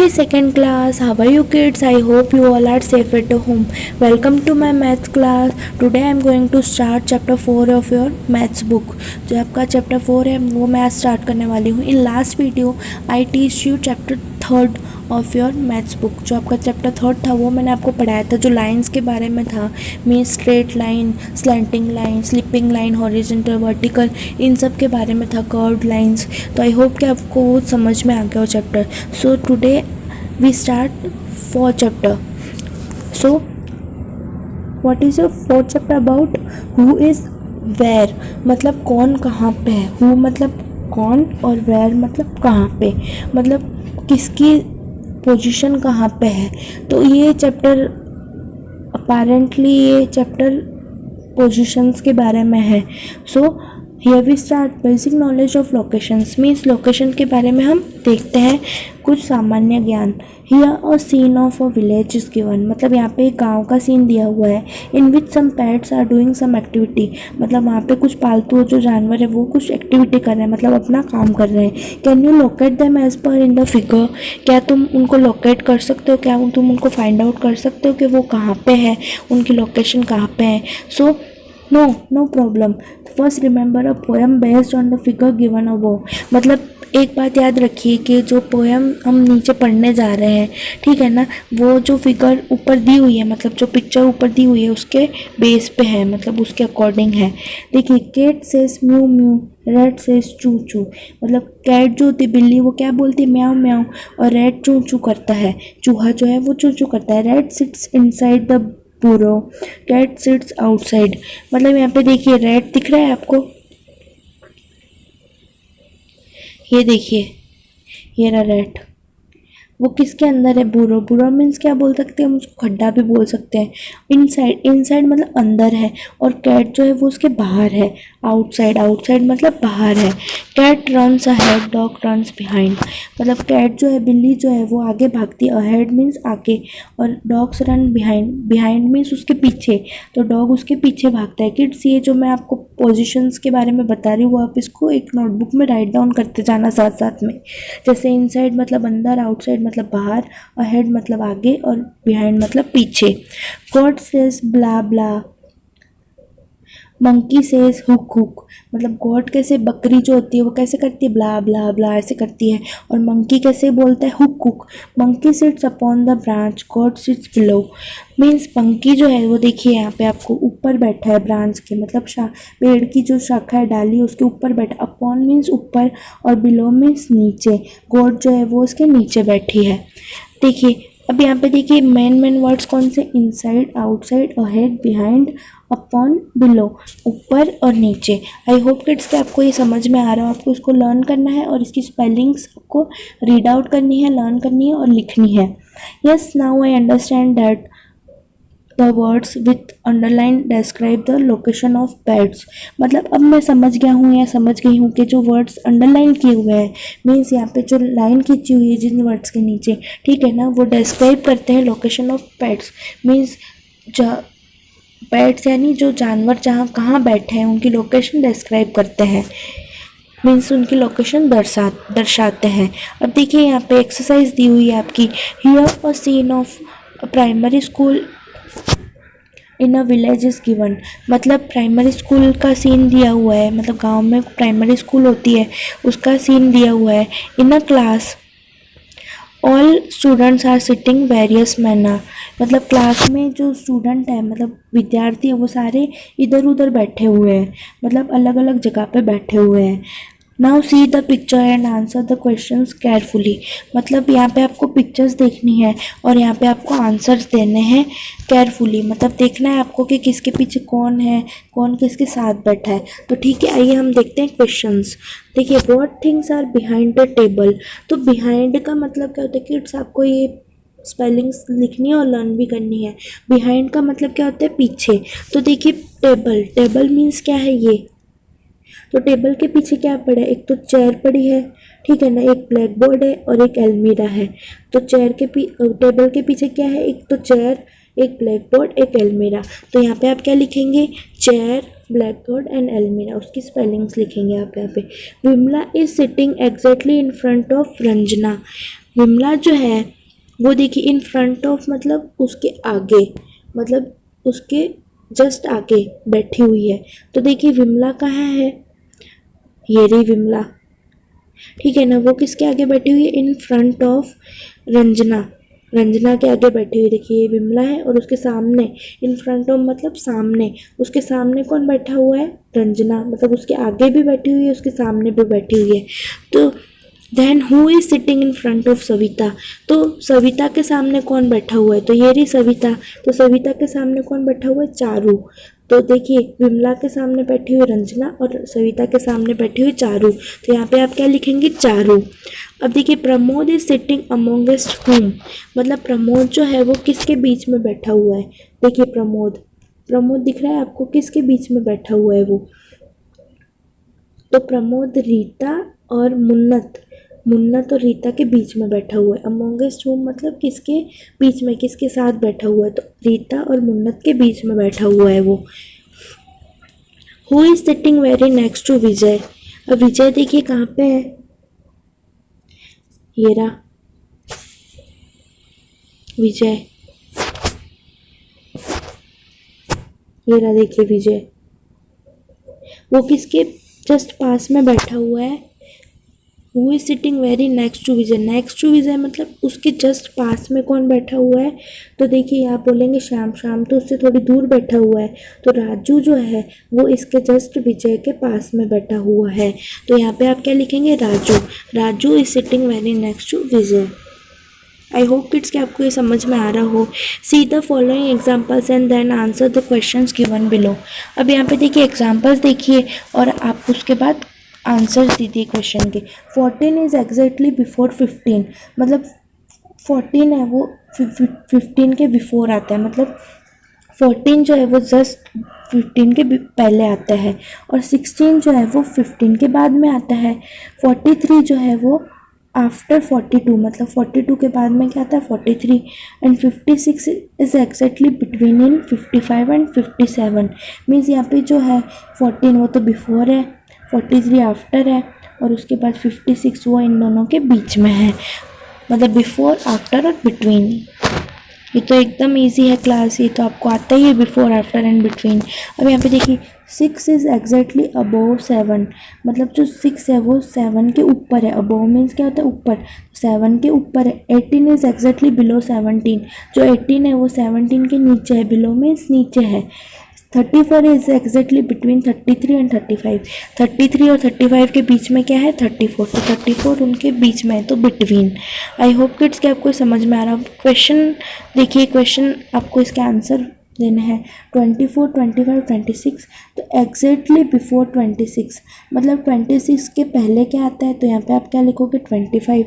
Hey second class, how are you kids? I hope you all are safe at home. Welcome to my maths class. Today I am going to start chapter 4 of your maths book. जो आपका chapter 4 है वो मैं आज start करने वाली हूँ. In last video I teach you chapter 3rd of your maths book. जो आपका चैप्टर 3rd था वो मैंने आपको पढ़ाया था, जो लाइंस के बारे में था. Mean straight line, slanting line, slipping line, horizontal, vertical, इन सब के बारे में था, कर्व्ड लाइंस. तो आई होप कि आपको वो समझ में आ गया वो chapter. So today we start 4th chapter. So what is your 4th chapter about? Who is where, मतलब कौन कहाँ पे है. हु मतलब कौन और वेयर मतलब कहाँ पे, मतलब किसकी पोजीशन कहाँ पे है. तो ये चैप्टर अपेरेंटली ये चैप्टर पोजीशंस के बारे में है. So here we start basic knowledge of locations. Means location के बारे में हम देखते हैं कुछ सामान्य ज्ञान. Here a scene of a village is given, मतलब यहाँ पे एक गाँव का सीन दिया हुआ है. In which some pets are doing some activity, मतलब वहाँ पे कुछ पालतू जो जानवर है वो कुछ एक्टिविटी कर रहे हैं, मतलब अपना काम कर रहे हैं. Can you locate them as per in the figure, क्या तुम उनको लोकेट कर सकते हो, क्या तुम उनको फाइंड आउट कर सकते हो कि वो कहाँ पे है, उनकी लोकेशन कहाँ पे है. So no problem. First remember a poem based on the figure given above, मतलब एक बात याद रखिए कि जो पोएम हम नीचे पढ़ने जा रहे हैं, ठीक है ना, वो जो फिगर ऊपर दी हुई है, मतलब जो पिक्चर ऊपर दी हुई है उसके बेस पे है, मतलब उसके अकॉर्डिंग है. देखिए, cat says mew mew, rat says चू चू, मतलब कैट जो होती है बिल्ली वो क्या बोलती है, म्याऊ म्याऊ, और रेड चू चू करता है, चूहा जो है वो चू चू करता है. रेड सिट्स इनसाइड द बुरो, कैट सिट्स आउटसाइड. मतलब यहाँ पे देखिए रेड दिख रहा है आपको, ये देखिए ये रहा रेड, वो किसके अंदर है, बुरो. बुरो मीन्स क्या बोल सकते हैं हम उसको, खड्डा भी बोल सकते हैं. इनसाइड मतलब अंदर है, और कैट जो है वो उसके बाहर है. आउटसाइड मतलब बाहर है. Cat runs ahead, dog runs behind, मतलब कैट जो है बिल्ली जो है वो आगे भागती है, अहेड मीन्स आगे, और डॉग्स रन बिहाइंड मीन्स उसके पीछे, तो डॉग उसके पीछे भागता है. किड्स ये जो मैं आपको पोजीशंस के बारे में बता रही हूँ आप इसको एक नोटबुक में राइट डाउन करते जाना साथ साथ में. जैसे इनसाइड मतलब अंदर, आउटसाइड मतलब बाहर, अहेड मतलब आगे, और बिहाइंड मतलब पीछे. गॉड सेज ब्ला ब्ला, मंकी सेज हुक हुक, मतलब गॉड कैसे, बकरी जो होती है वो कैसे करती है, ब्ला ब्ला ब्ला ऐसे करती है, और मंकी कैसे बोलता है, हुक हुक. Monkey sits upon the branch, god sits below. Means monkey जो है वो देखिए यहाँ पे आपको ऊपर बैठा है ब्रांच के, मतलब पेड़ की जो शाखा है, डाली है, उसके ऊपर बैठा. अपॉन मीन्स ऊपर, और बिलो मीन्स नीचे. गॉड जो है वो उसके नीचे बैठी है. देखिए अब यहाँ पे देखिए मेन वर्ड्स कौन से, inside, outside, ahead, behind, upon, below, ऊपर और नीचे. आई होप किड्स कि आपको ये समझ में आ रहा है. आपको इसको लर्न करना है और इसकी स्पेलिंग्स आपको रीड आउट करनी है, लर्न करनी है और लिखनी है. Yes, now I understand that the words with underline describe the location of pets, मतलब अब मैं समझ गया हूँ या समझ गई हूँ कि जो वर्ड्स अंडरलाइन किए हुए हैं, मीन्स यहाँ पे जो लाइन खींची हुई है जिन वर्ड्स के नीचे, ठीक है ना, वो डिस्क्राइब करते हैं location of pets. Means pets यानी जो जानवर जहाँ कहाँ बैठे हैं उनकी लोकेशन डिस्क्राइब करते हैं, मीन्स उनकी लोकेशन दर्शाते हैं. अब देखिए यहाँ पे एक्सरसाइज दी हुई है आपकी. Here a scene of primary school in a village is given, मतलब प्राइमरी स्कूल का सीन दिया हुआ है, मतलब गांव में प्राइमरी स्कूल होती है उसका सीन दिया हुआ है. In a class all students are sitting various manner, मतलब क्लास में जो स्टूडेंट है, मतलब विद्यार्थी है, वो सारे इधर उधर बैठे हुए हैं, मतलब अलग अलग जगह पे बैठे हुए हैं. Now see the picture and answer the questions carefully, मतलब यहाँ पे आपको पिक्चर्स देखनी है और यहाँ पे आपको आंसर्स देने हैं केयरफुली, मतलब देखना है आपको कि किसके पीछे कौन है, कौन किसके साथ बैठा है. तो ठीक है, आइए हम देखते हैं क्वेश्चंस. देखिए, what things are behind the table, तो बिहाइंड का मतलब क्या होता है किड्स, आपको ये स्पेलिंग्स लिखनी है और लर्न भी करनी है. बिहाइंड का मतलब क्या होता है, पीछे. तो देखिए टेबल मीन्स क्या है, ये तो टेबल के पीछे क्या पड़ा है, एक तो चेयर पड़ी है, ठीक है ना, एक ब्लैक बोर्ड है और एक अलमीरा है. तो टेबल के पीछे क्या है, एक तो चेयर, एक ब्लैक बोर्ड, एक अलमीरा. तो यहाँ पे आप क्या लिखेंगे, चेयर, ब्लैक बोर्ड एंड अलमीरा, उसकी स्पेलिंग्स लिखेंगे आप यहाँ पे. Vimla is sitting exactly in front of Ranjana, Vimla जो है वो देखिए इन फ्रंट ऑफ मतलब उसके आगे, मतलब उसके जस्ट आगे बैठी हुई है। तो देखिए विमला कहाँ है, ये रही विमला, ठीक है ना। वो किसके आगे बैठी हुई है, इन फ्रंट ऑफ रंजना, रंजना के आगे बैठी हुई। देखिए ये विमला है और उसके सामने, इन फ्रंट ऑफ मतलब सामने, उसके सामने कौन बैठा हुआ है, रंजना, मतलब उसके आगे भी बैठी हुई है, उसके सामने भी बैठी हुई है। तो then who is sitting in front of Savita, तो सविता के सामने कौन बैठा हुआ है, तो ये रही सविता। तो सविता के सामने कौन बैठा हुआ है, चारू। तो देखिए विमला के सामने बैठी हुई रंजना और सविता के सामने बैठी हुई चारू। तो यहाँ पे आप क्या लिखेंगे, चारू। अब देखिए प्रमोद इज सिटिंग अमोंगेस्ट हुम, मतलब प्रमोद जो है वो किसके बीच में बैठा हुआ है। देखिए प्रमोद, प्रमोद दिख रहा है आपको, किसके बीच में बैठा हुआ है वो, तो प्रमोद रीता और मुन्नत, मुन्नत और रीता के बीच में बैठा हुआ है। अमोंगेस्ट होम मतलब किसके बीच में, किसके साथ बैठा हुआ है, तो रीता और मुन्नत के बीच में बैठा हुआ है वो। Who is sitting very next to Vijay, अब विजय देखिए कहाँ पे है, ये रहा विजय, ये रहा देखिए विजय, वो किसके जस्ट पास में बैठा हुआ है, who is sitting very next to Vijay, next to Vijay मतलब उसके जस्ट पास में कौन बैठा हुआ है, तो देखिए आप बोलेंगे श्याम, श्याम तो उससे थोड़ी दूर बैठा हुआ है, तो राजू जो है वो इसके जस्ट विजय के पास में बैठा हुआ है। तो यहाँ पे आप क्या लिखेंगे, Raju, Raju is sitting very next to Vijay. I hope kids कि आपको ये समझ में आ रहा हो। See the following examples and then answer the questions given below. अब यहाँ पे देखिए एग्जाम्पल्स देखिए और आप उसके बाद आंसर दीजिए क्वेश्चन के। 14 इज एग्जैक्टली बिफोर 15, मतलब 14 है वो 15 के बिफोर आता है, मतलब 14 जो है वो जस्ट 15 के पहले आता है, और 16 जो है वो 15 के बाद में आता है। 43 जो है वो आफ्टर 42, मतलब 42 के बाद में क्या आता है, 43। And 56 is exactly between in 55 and 57, means यहाँ पे जो है 14 वो तो बिफोर है, 43 आफ्टर है, और उसके बाद 56 वो इन दोनों के बीच में है, मतलब बिफोर, आफ्टर और बिटवीन। ये तो एकदम इजी है क्लास, ये तो आपको आता ही है, बिफोर, आफ्टर एंड बिटवीन। अब यहाँ पे देखिए 6 इज एग्जैक्टली अबोव 7, मतलब जो 6 है वो 7 के ऊपर है, अबोव मीन्स क्या होता है, ऊपर, 7 के ऊपर है। 18 इज एग्जैक्टली बिलो 17, जो 18 है वो 17 के नीचे है, बिलो मीन्स नीचे है। 34 इज एग्जैक्टली बिटवीन 33 एंड 35, 33 और 35 के बीच में क्या है, 34, तो 34 उनके बीच में है, तो बिटवीन। आई होप किड्स कि आपको समझ में आ रहा है। क्वेश्चन देखिए, क्वेश्चन आपको इसके आंसर देने हैं। 24, 25, 26, तो एग्जैक्टली बिफोर 26, मतलब 26 के पहले क्या आता है, तो यहाँ पे आप क्या लिखोगे, 25।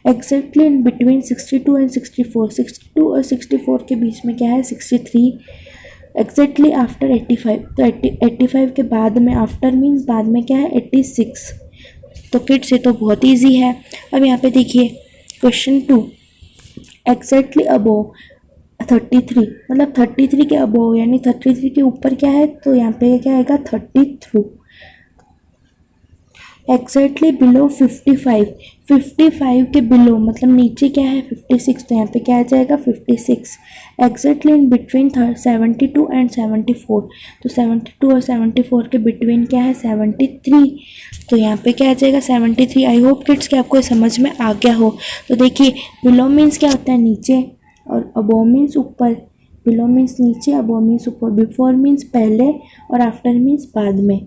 एग्जैक्टली इन बिटवीन 62 एंड 64, 62 और 64 के बीच में क्या है, 63। एग्जैक्टली आफ्टर 85, तो 85 के बाद में, आफ्टर मीन्स बाद में क्या है, 86। तो किड्स ये तो बहुत ईजी है। अब यहाँ पे देखिए क्वेश्चन 2, एग्जैक्टली अबोव 33, मतलब 33 के अबोव यानी 33 के ऊपर क्या है, तो यहाँ पे क्या आएगा, 32। एग्जैक्टली बिलो 55, 55 के बिलो मतलब नीचे क्या है, 56, तो यहाँ पे क्या आ जाएगा, 56। एग्जैक्टली इन बिटवीन 72 एंड 74, तो 72 और 74 के बिटवीन क्या है, 73, तो यहाँ पे क्या आ जाएगा, 73। आई होप किड्स कि आपको समझ में आ गया हो। तो देखिए बिलो मीन्स क्या होता है, नीचे, और अबोव मीन्स ऊपर। बिलो मीन्स नीचे, अबोव मीन्स ऊपर, बिफोर मीन्स पहले, और आफ्टर मीन्स बाद में,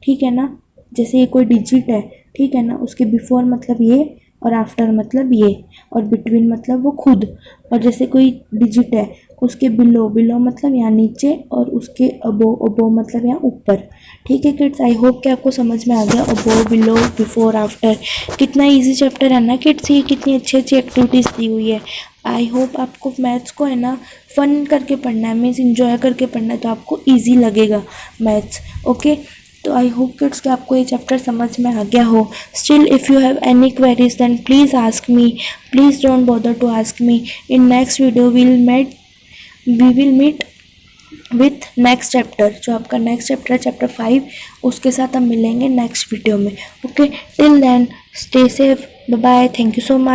ठीक है ना। जैसे ये कोई डिजिट है, ठीक है ना, उसके बिफोर मतलब ये, और आफ्टर मतलब ये, और बिटवीन मतलब वो खुद। और जैसे कोई डिजिट है, उसके बिलो, बिलो मतलब यहाँ नीचे, और उसके अबो, अबो मतलब यहाँ ऊपर। ठीक है किड्स, आई होप कि आपको समझ में आ गया। अबो, बिलो, बिफोर, आफ्टर, कितना इजी चैप्टर है ना किड्स, ये कितनी अच्छी अच्छी एक्टिविटीज़ दी हुई है। आई होप आपको मैथ्स को है ना फन करके पढ़ना है, मीन्स इंजॉय करके पढ़ना है, तो आपको ईजी लगेगा मैथ्स। ओके, तो आई होप किड्स कि आपको ये चैप्टर समझ में आ गया हो। Still if you have any queries then please ask me, please don't bother to ask me. In next video we will meet with next chapter, जो आपका नेक्स्ट चैप्टर है चैप्टर 5, उसके साथ हम मिलेंगे नेक्स्ट वीडियो में। Okay, till then stay safe, bye bye, thank you so much.